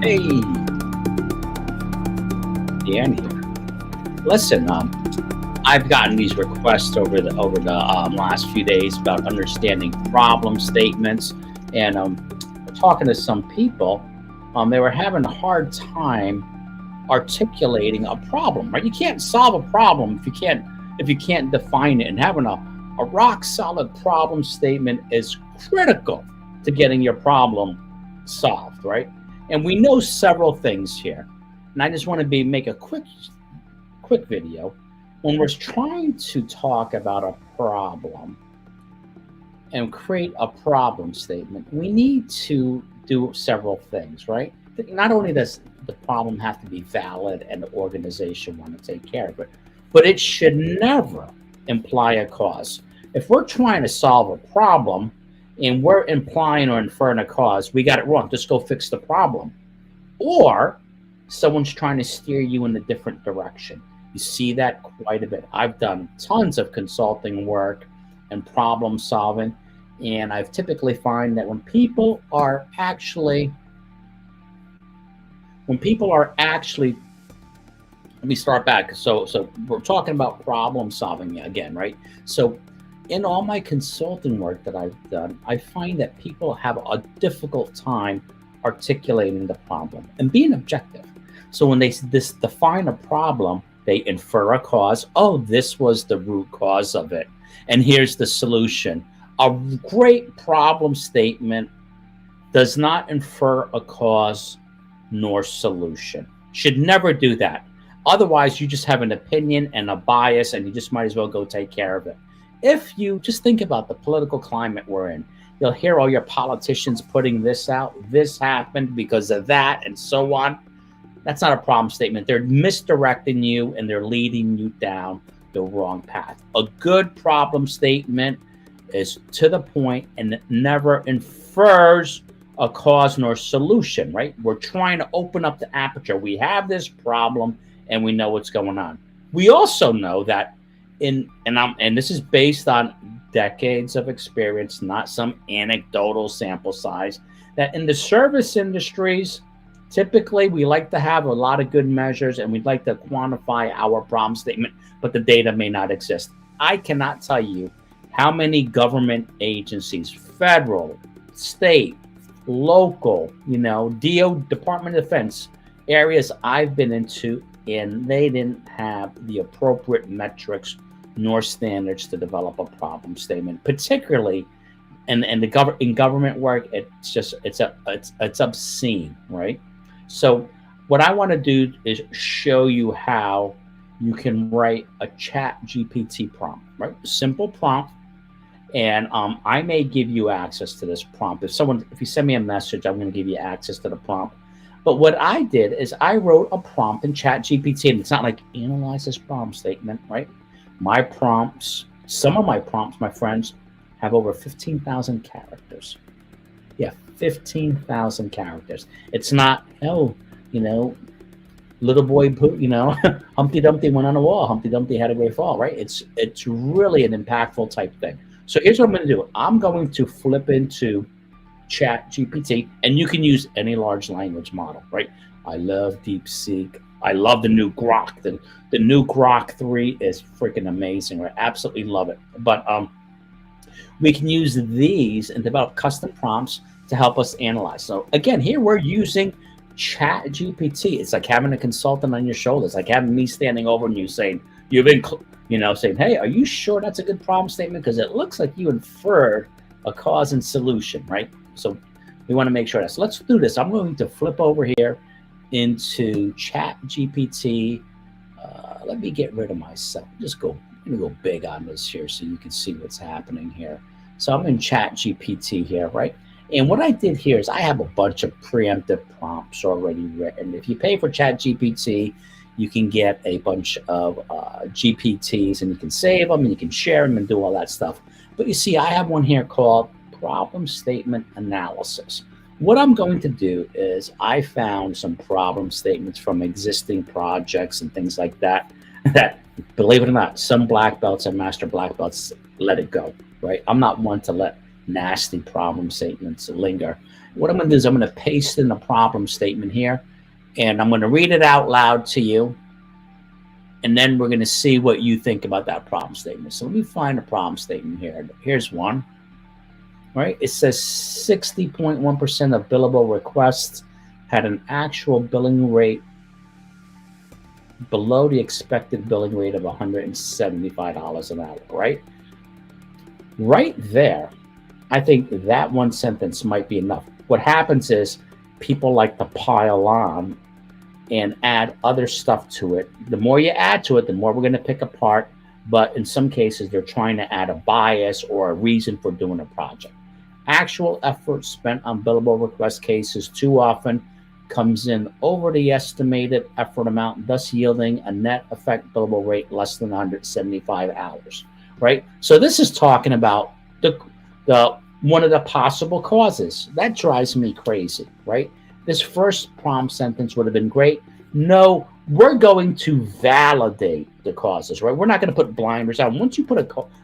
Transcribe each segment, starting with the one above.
Hey, Dan here. Listen, I've gotten these requests over the last few days about understanding problem statements, and talking to some people. They were having a hard time articulating a problem. Right? You can't solve a problem if you can't define it. And having a rock solid problem statement is critical to getting your problem solved. Right? And we know several things here. And I just want to make a quick video. When we're trying to talk about a problem and create a problem statement, we need to do several things, right? Not only does the problem have to be valid and the organization want to take care of it, but it should never imply a cause. If we're trying to solve a problem and we're implying or inferring a cause, we got it wrong. Just go fix the problem. Or someone's trying to steer you in a different direction. You see that quite a bit. I've done tons of consulting work and problem solving, and I've typically find that when people are actually let me start back. So we're talking about problem solving again, right? So in all my consulting work that I've done, I find that people have a difficult time articulating the problem and being objective. So when they define a problem, they infer a cause. Oh, this was the root cause of it. And here's the solution. A great problem statement does not infer a cause nor solution. Should never do that. Otherwise, you just have an opinion and a bias, and you just might as well go take care of it. If you just think about the political climate we're in, you'll hear all your politicians putting this out. This happened because of that, and so on. That's not a problem statement. They're misdirecting you and they're leading you down the wrong path. A good problem statement is to the point and never infers a cause nor solution, right? We're trying to open up the aperture. We have this problem and we know what's going on. We also know that and this is based on decades of experience, not some anecdotal sample size, that in the service industries, typically, we like to have a lot of good measures and we'd like to quantify our problem statement, but the data may not exist. I cannot tell you how many government agencies, federal, state, local, Department of Defense areas I've been into, and they didn't have the appropriate metrics nor standards to develop a problem statement, particularly in government work. It's obscene, right? So what I want to do is show you how you can write a ChatGPT prompt, right? Simple prompt. And I may give you access to this prompt. If you send me a message, I'm going to give you access to the prompt. But what I did is I wrote a prompt in ChatGPT, and it's not like analyze this problem statement, right? Some of my prompts, my friends, have over 15,000 characters. Yeah, 15,000 characters. It's not, little boy put, Humpty Dumpty went on a wall. Humpty Dumpty had a great fall, right? It's really an impactful type thing. So here's what I'm going to do. I'm going to flip into Chat GPT, and you can use any large language model, right? I love DeepSeek. I love the new Grok. The new Grok 3 is freaking amazing, right? Absolutely love it. But we can use these and develop custom prompts to help us analyze. So again, here we're using Chat GPT. It's like having a consultant on your shoulders, like having me standing over and you saying, saying, hey, are you sure that's a good problem statement? Because it looks like you inferred a cause and solution, right? So we want to make sure that. So let's do this. I'm going to flip over here into Chat GPT. Let me get rid of myself. I'm going to go big on this here so you can see what's happening here. So I'm in Chat GPT here, right? And what I did here is I have a bunch of preemptive prompts already written. If you pay for Chat GPT, you can get a bunch of GPTs and you can save them and you can share them and do all that stuff. But you see, I have one here called problem statement analysis. What I'm going to do is I found some problem statements from existing projects and things like that, that, believe it or not, some black belts and master black belts let it go, right? I'm not one to let nasty problem statements linger. What I'm going to do is I'm going to paste in the problem statement here, and I'm going to read it out loud to you, and then we're going to see what you think about that problem statement. So let me find a problem statement here. Here's one. Right? It says 60.1% of billable requests had an actual billing rate below the expected billing rate of $175 an hour, right? Right there, I think that one sentence might be enough. What happens is people like to pile on and add other stuff to it. The more you add to it, the more we're going to pick apart. But in some cases, they're trying to add a bias or a reason for doing a project. Actual effort spent on billable request cases too often comes in over the estimated effort amount, thus yielding a net effect billable rate less than 175 hours, right? So this is talking about the one of the possible causes. That drives me crazy, right? This first prompt sentence would have been great. No, we're going to validate the causes, right? We're not going to put blinders on. Once you put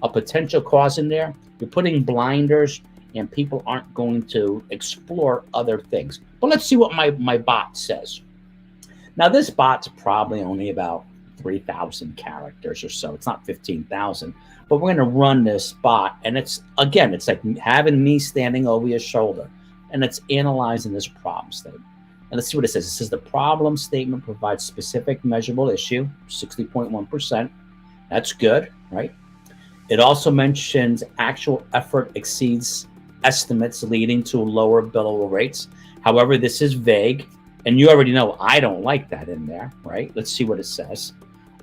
a potential cause in there, you're putting blinders, and people aren't going to explore other things. But let's see what my bot says. Now, this bot's probably only about 3,000 characters or so. It's not 15,000. But we're going to run this bot, and it's like having me standing over your shoulder, and it's analyzing this problem statement. And let's see what it says. It says the problem statement provides specific measurable issue, 60.1%. That's good, right? It also mentions actual effort exceeds estimates leading to lower billable rates. However, this is vague, and you already know I don't like that in there, right? Let's see what it says.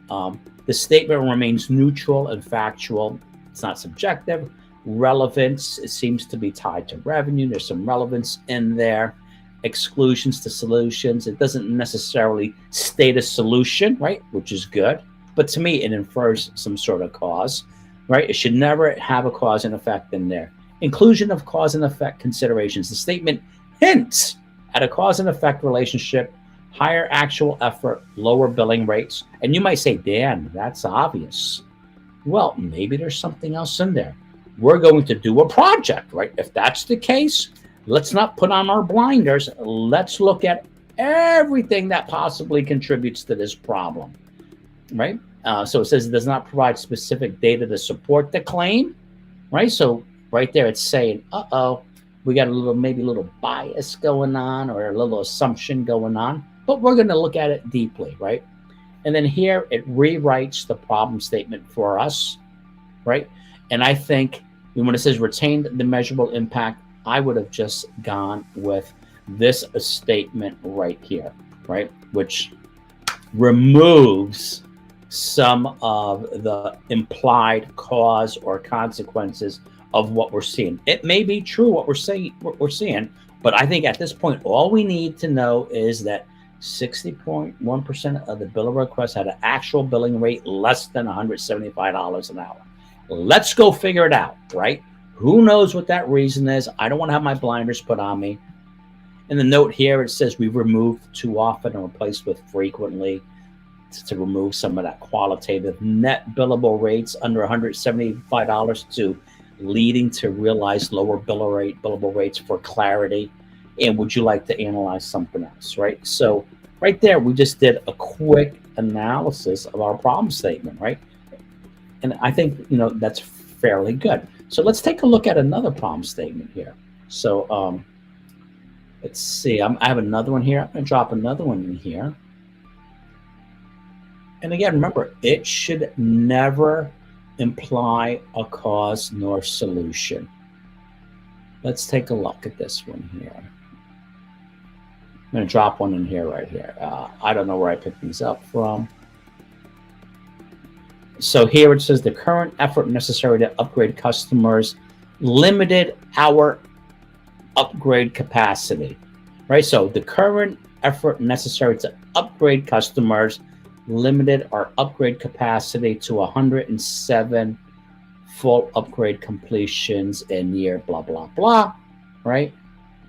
The statement remains neutral and factual. It's not subjective. Relevance, it seems to be tied to revenue. There's some relevance in there. Exclusions to solutions. It doesn't necessarily state a solution, right? Which is good. But to me, it infers some sort of cause, right? It should never have a cause and effect in there. Inclusion of cause and effect considerations. The statement hints at a cause and effect relationship, higher actual effort, lower billing rates. And you might say, Dan, that's obvious. Well, maybe there's something else in there. We're going to do a project, right? If that's the case, let's not put on our blinders. Let's look at everything that possibly contributes to this problem, right? So it says it does not provide specific data to support the claim, right? So right there, it's saying, we got maybe a little bias going on or a little assumption going on, but we're going to look at it deeply, right? And then here it rewrites the problem statement for us, right? And I think when it says retained the measurable impact, I would have just gone with this statement right here, right? Which removes some of the implied cause or consequences of what we're seeing. It may be true what we're seeing, but I think at this point, all we need to know is that 60.1% of the billable requests had an actual billing rate less than $175 an hour. Let's go figure it out, right? Who knows what that reason is? I don't want to have my blinders put on me. In the note here, it says we've removed too often and replaced with frequently to remove some of that qualitative net billable rates under $175 to leading to realized lower billable rates for clarity. And would you like to analyze something else, right? So right there, we just did a quick analysis of our problem statement, right? And I think, that's fairly good. So let's take a look at another problem statement here. So let's see, I have another one here. I'm going to drop another one in here. And again, remember, it should never imply a cause nor solution. Let's take a look at this one here. I'm going to drop one in here right here. I don't know where I picked these up from. So here it says the current effort necessary to upgrade customers limited our upgrade capacity, right? So the current effort necessary to upgrade customers limited our upgrade capacity to 107 full upgrade completions in year blah, blah, blah, right?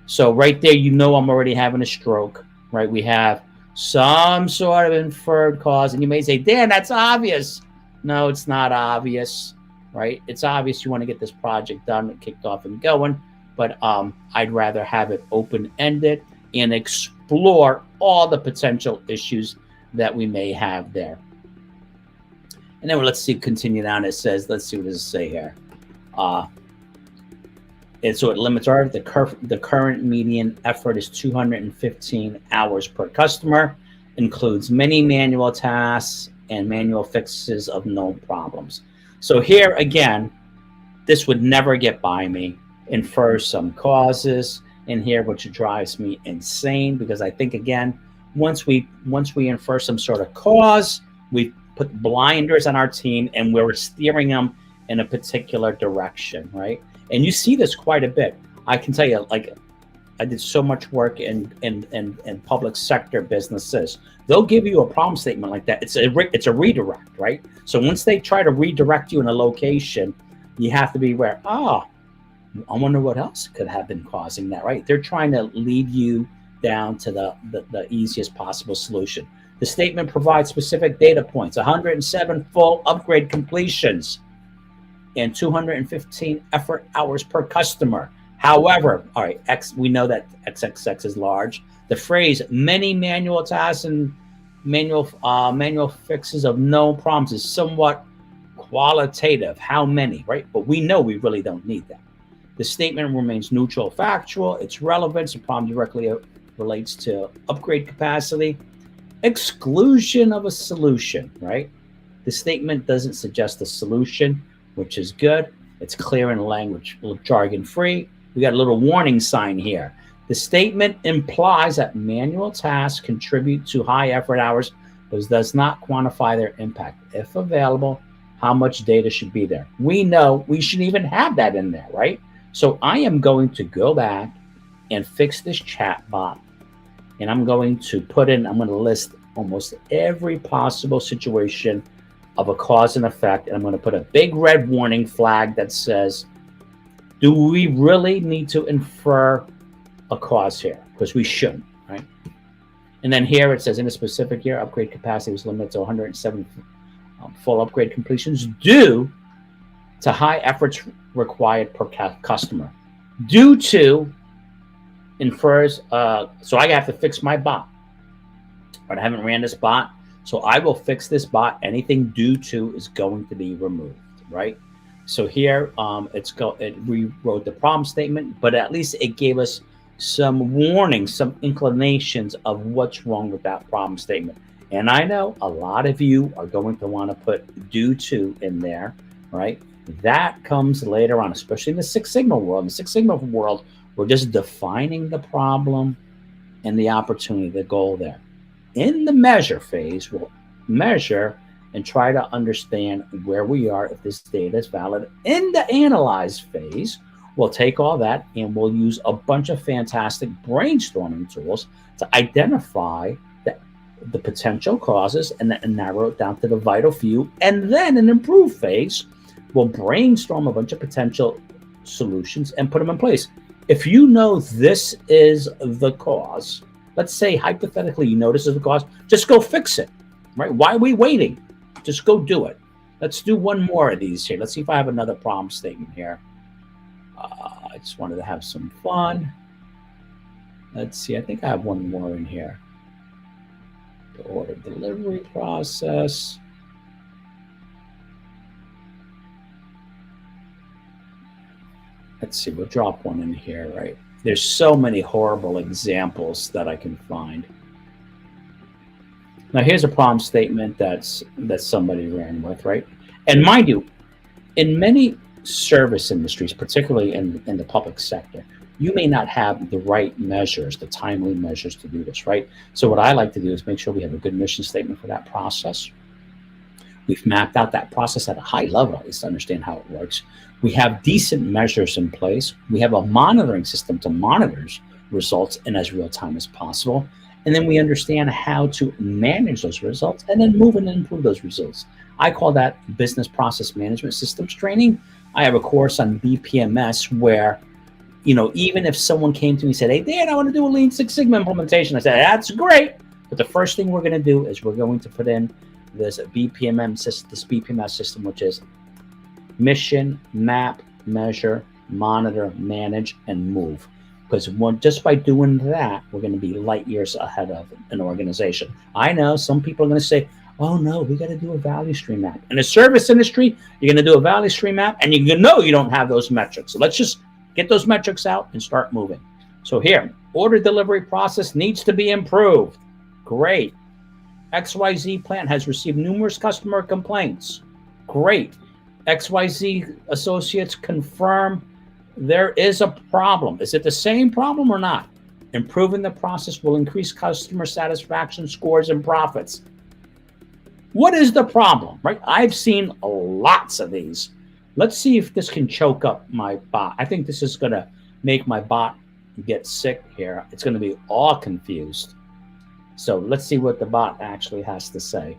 So right there, I'm already having a stroke, right? We have some sort of inferred cause, and you may say, Dan, that's obvious. No, it's not obvious. right? It's obvious you want to get this project done, kicked off and going, but I'd rather have it open-ended and explore all the potential issues that we may have there. And then let's see, continue down. It says, let's see what does it say here. And so it limits our, the current median effort is 215 hours per customer, includes many manual tasks and manual fixes of known problems. So here again, this would never get by me. Infer some causes in here, which drives me insane, because I think again, once we infer some sort of cause, we put blinders on our team and we're steering them in a particular direction, right? And you see this quite a bit. I can tell you, like, I did so much work in public sector businesses. They'll give you a problem statement like that. It's a redirect, right? So once they try to redirect you in a location, you have to be aware, I wonder what else could have been causing that, right? They're trying to lead you down to the easiest possible solution. The statement provides specific data points: 107 full upgrade completions and 215 effort hours per customer. However, all right, we know that XXX is large. The phrase many manual tasks and manual fixes of known problems is somewhat qualitative. How many, right? But we know we really don't need that. The statement remains neutral, factual. Its relevance, the problem directly relates to upgrade capacity. Exclusion of a solution, right? The statement doesn't suggest a solution, which is good. It's clear in language, a little jargon free. We got a little warning sign here. The statement implies that manual tasks contribute to high effort hours, but does not quantify their impact. If available, how much data should be there? We know we should even have that in there, right? So I am going to go back and fix this chat bot. And I'm going to I'm going to list almost every possible situation of a cause and effect. And I'm going to put a big red warning flag that says, do we really need to infer a cause here? Because we shouldn't, right? And then here it says, in a specific year, upgrade capacity was limited to 107 full upgrade completions due to high efforts required per customer. Due to infers, so I have to fix my bot. But I haven't ran this bot, so I will fix this bot. Anything due to is going to be removed, right? So here, it rewrote the problem statement, but at least it gave us some warnings, some inclinations of what's wrong with that problem statement. And I know a lot of you are going to want to put due to in there, right? That comes later on, especially in the Six Sigma world. In the Six Sigma world, we're just defining the problem and the opportunity, the goal there. In the measure phase, we'll measure and try to understand where we are, if this data is valid. In the analyze phase, we'll take all that and we'll use a bunch of fantastic brainstorming tools to identify the potential causes and narrow it down to the vital few. And then in improve phase, we'll brainstorm a bunch of potential solutions and put them in place. If you know this is the cause, let's say hypothetically you know this is the cause, just go fix it, right? Why are we waiting? Just go do it. Let's do one more of these here. Let's see if I have another problem statement here. I just wanted to have some fun. Let's see, I think I have one more in here. The order delivery process. Let's see, we'll drop one in here, right? There's so many horrible examples that I can find. Now here's a problem statement that somebody ran with, right? And mind you, in many service industries, particularly in the public sector, you may not have the right measures, the timely measures to do this, right? So what I like to do is make sure we have a good mission statement for that process. We've mapped out that process at a high level, at least to understand how it works. We have decent measures in place. We have a monitoring system to monitor results in as real time as possible. And then we understand how to manage those results and then move and improve those results. I call that business process management systems training. I have a course on BPMS where, you know, even if someone came to me and said, hey, Dan, I want to do a Lean Six Sigma implementation. I said, that's great. But the first thing we're going to do is we're going to put in this BPMS system, which is mission, map, measure, monitor, manage, and move. Because just by doing that, we're going to be light years ahead of an organization. I know some people are going to say, oh no, we got to do a value stream map. In the service industry, you're going to do a value stream map and you know you don't have those metrics. So let's just get those metrics out and start moving. So here, order delivery process needs to be improved. Great. XYZ plant has received numerous customer complaints. Great. XYZ associates confirm there is a problem. Is it the same problem or not? Improving the process will increase customer satisfaction scores and profits. What is the problem, right? I've seen lots of these. Let's see if this can choke up my bot. I think this is going to make my bot get sick here. It's going to be all confused. So let's see what the bot actually has to say.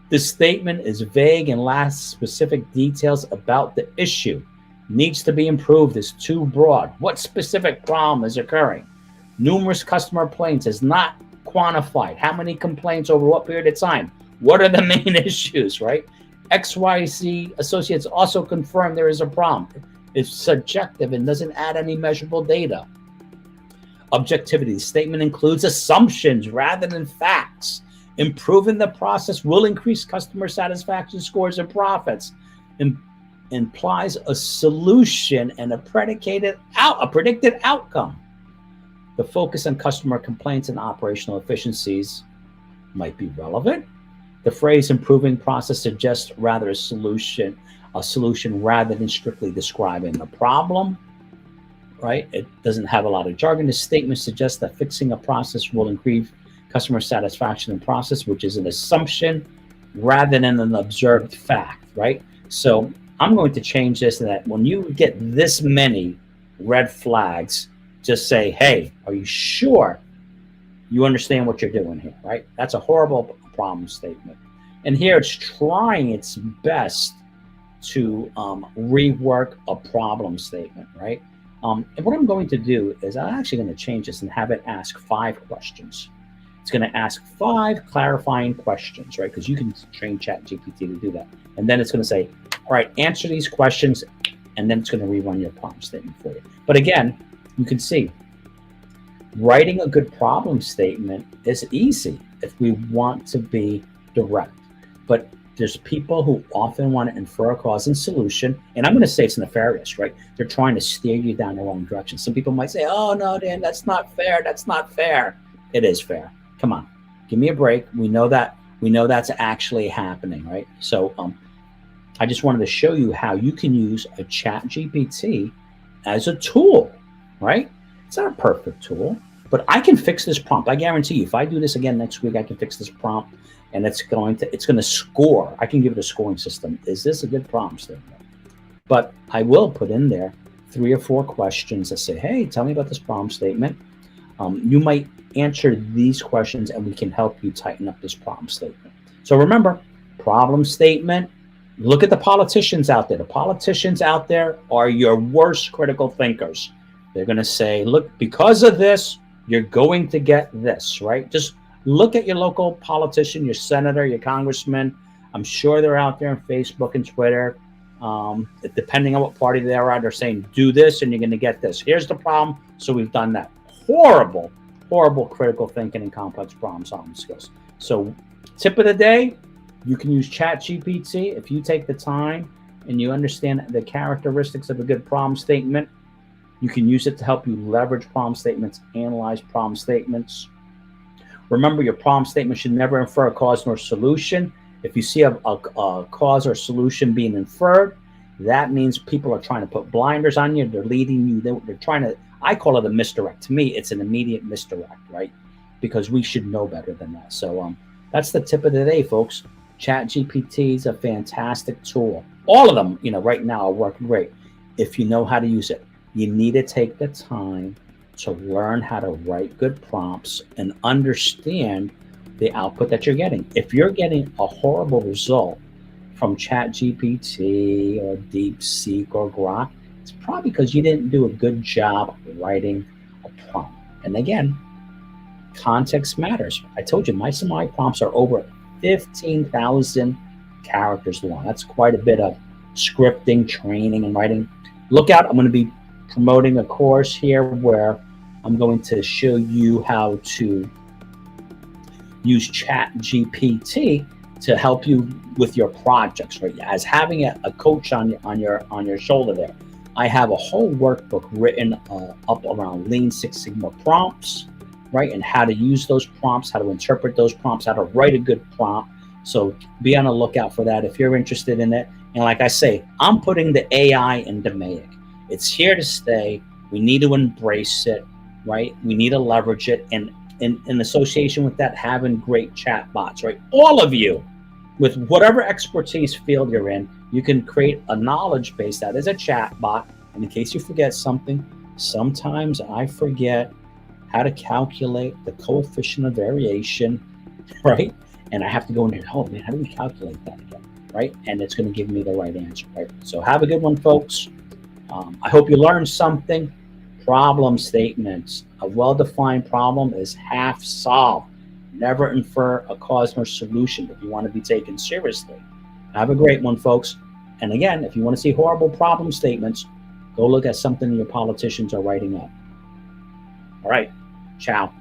This statement is vague and lacks specific details about the issue. Needs to be improved, is too broad. What specific problem is occurring? Numerous customer complaints is not quantified. How many complaints over what period of time? What are the main issues, right? XYZ associates also confirm there is a problem. It's subjective and doesn't add any measurable data. Objectivity. The statement includes assumptions rather than facts. Improving the process will increase customer satisfaction scores and profits. Implies a solution and a predicted outcome. The focus on customer complaints and operational efficiencies might be relevant. The phrase improving process suggests rather a solution rather than strictly describing the problem, right? It doesn't have a lot of jargon. This statement suggests that fixing a process will increase customer satisfaction and process, which is an assumption rather than an observed fact, right? So I'm going to change this to that when you get this many red flags, just say, hey, are you sure you understand what you're doing here, right? That's a horrible problem statement. And here it's trying its best to rework a problem statement, right? And what I'm going to do is I'm actually going to change this and have it ask 5 questions. It's going to ask 5 clarifying questions, right? Because you can train ChatGPT to do that. And then it's going to say, all right, answer these questions, and then it's going to rerun your problem statement for you. But again, you can see writing a good problem statement is easy if we want to be direct. But there's people who often want to infer a cause and solution, and I'm going to say it's nefarious, right? They're trying to steer you down the wrong direction. Some people might say, oh, no, Dan, that's not fair. That's not fair. It is fair. Come on, give me a break. We know that's actually happening, right? So I just wanted to show you how you can use a ChatGPT as a tool, right? It's not a perfect tool, but I can fix this prompt. I guarantee you, if I do this again next week, I can fix this prompt, and it's going to score. I can give it a scoring system. Is this a good prompt statement? But I will put in there 3 or 4 questions that say, hey, tell me about this prompt statement. You might answer these questions and we can help you tighten up this problem statement. So remember, problem statement, look at the politicians out there. The politicians out there are your worst critical thinkers. They're going to say, look, because of this, you're going to get this, right? Just look at your local politician, your senator, your congressman. I'm sure they're out there on Facebook and Twitter. Depending on what party they're at, they're saying, do this and you're going to get this. Here's the problem. So we've done that. Horrible critical thinking and complex problem solving skills. So tip of the day, you can use ChatGPT if you take the time and you understand the characteristics of a good problem statement. You can use it to help you leverage problem statements, analyze problem statements. Remember, your problem statement should never infer a cause nor solution. If you see a cause or solution being inferred, that means people are trying to put blinders on you. They're leading you. They're trying to, I call it a misdirect. To me, it's an immediate misdirect, right? Because we should know better than that. So that's the tip of the day, folks. ChatGPT is a fantastic tool. All of them, right now are working great if you know how to use it. You need to take the time to learn how to write good prompts and understand the output that you're getting. If you're getting a horrible result from ChatGPT or DeepSeek or Grok, it's probably because you didn't do a good job writing a prompt. And again, context matters. I told you, some of my prompts are over 15,000 characters long. That's quite a bit of scripting, training, and writing. Look out, I'm going to be promoting a course here where I'm going to show you how to use ChatGPT to help you with your projects, right? As having a coach on your shoulder there. I have a whole workbook written up around Lean Six Sigma prompts, right? And how to use those prompts, how to interpret those prompts, how to write a good prompt. So be on the lookout for that if you're interested in it. And like I say, I'm putting the AI in demand. It's here to stay. We need to embrace it, right? We need to leverage it. And in association with that, having great chat bots, right? All of you, with whatever expertise field you're in, you can create a knowledge base that is a chat bot. And in case you forget something, sometimes I forget how to calculate the coefficient of variation, right? And I have to go in here, oh man, how do we calculate that again, right? And it's going to give me the right answer, right? So have a good one, folks. I hope you learned something. Problem statements. A well-defined problem is half solved. Never infer a cause nor solution if you want to be taken seriously. Have a great one, folks. And again, if you want to see horrible problem statements, go look at something your politicians are writing up. All right. Ciao.